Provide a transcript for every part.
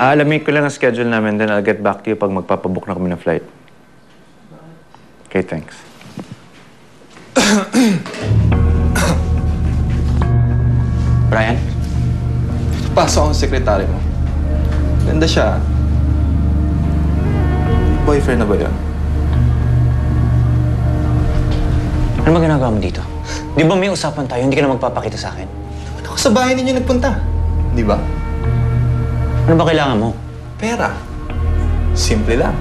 Aalamin ko lang ang schedule namin, then I'll get back to you pag magpapabook na kami ng flight. Okay, thanks. Brian? Pasok ang sekretary mo. Ganda siya. Boyfriend na ba yan? Ano ba ginagawa mo dito? Di ba may usapan tayo, hindi ka na magpapakita sa akin? Naman ako sa bahay ninyo nagpunta. Di ba? Ano ba kailangan mo? Pera. Simple lang.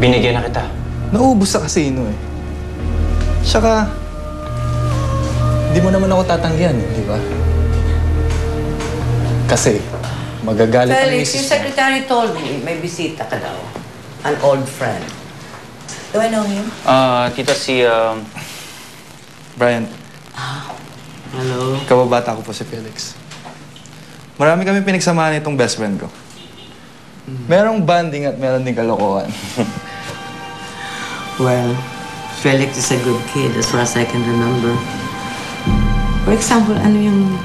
Binigyan na kita. Naubos sa kasino eh. Tsaka, di mo naman ako tatanggihan, di ba? Kasi, magagalit ang Felix, misis yung secretary told me may bisita ka daw. An old friend. Do I know him? Tita, si, Brian, Hello? kababata ko po si Felix. Marami kami pinagsamahan itong best friend ko. Merong banding at meron ding kalokohan. Well, Felix is a good kid as far as I can remember. For example, ano yung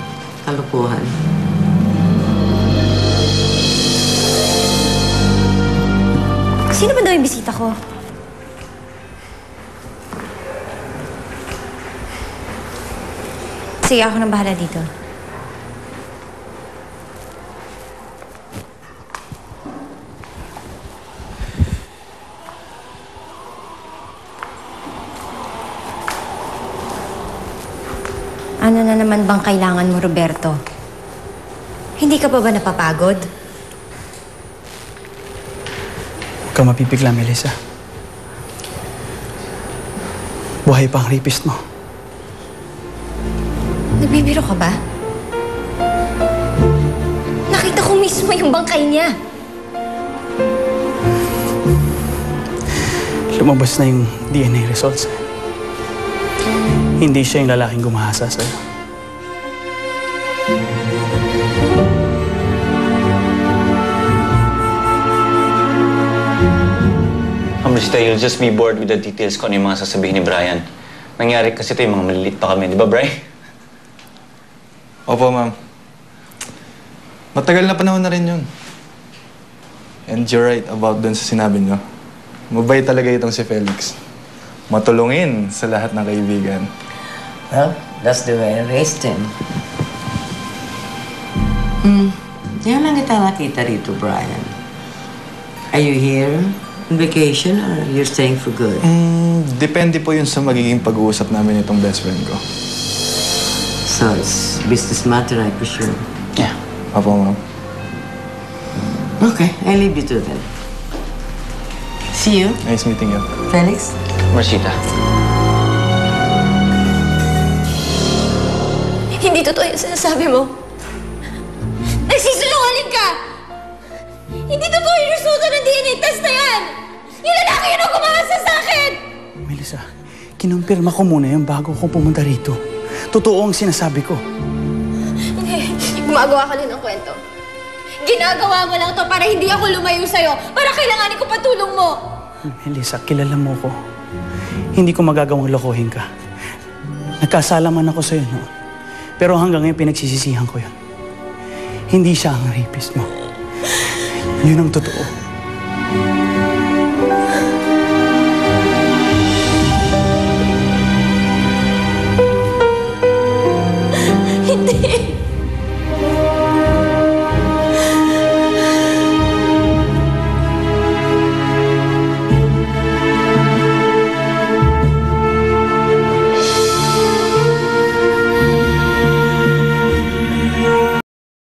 kalokohan? Sino ba daw yung bisita ko? Sige, ako nang bahala dito. Ano na naman bang kailangan mo, Roberto? Hindi ka pa ba napapagod? Huwag ka mapipigla, Melissa. Buhay pa ang rapist mo. Nagbibiro ka ba? Nakita ko mismo yung bangkay niya. Lumabas na yung DNA results. Hindi siya yung lalaking gumahasa sa'yo. Kamusta, you'll just be bored with the details kung ano yung mga sasabihin ni Brian. Nangyari kasi ito yung mga maliliit pa kami, di ba, Brian? Opo, ma'am. Matagal na panahon na rin yun. And you're right about dun sa sinabi niyo. Mabait talaga itong si Felix. Matulungin sa lahat ng kaibigan. Well, that's the way I raised him. Diyan lang kita nakita rito, Brian. Are you here on vacation or you're staying for good? Depende po yun sa magiging pag-uusap namin itong best friend ko. So, it's business matter, I presume. Yeah. Opo, ma'am. Okay, I leave you to then. See you. Nice meeting you. Felix? Marcita. Hindi totoo yung sinasabi mo. Nagsisinungaling ka! Hindi totoo yung resulta ng DNA test na yan! Yung lalaki yun ang gumahasa sa akin! Melissa, kinumpirma ko muna yung bago kong pumunta rito. Totoo ang sinasabi ko. Hindi, gumagawa ka lang ng kwento. Ginagawa mo lang to para hindi ako lumayo sa'yo, para kailanganin ko patulong mo. Melissa, kilala mo ko. Hindi ko magagawang lokohin ka. Nagkasala man ako sa'yo, no? Pero hanggang ngayon pinagsisisihan ko yun. Hindi siya ang rapist mo. Yun ang totoo. Hindi.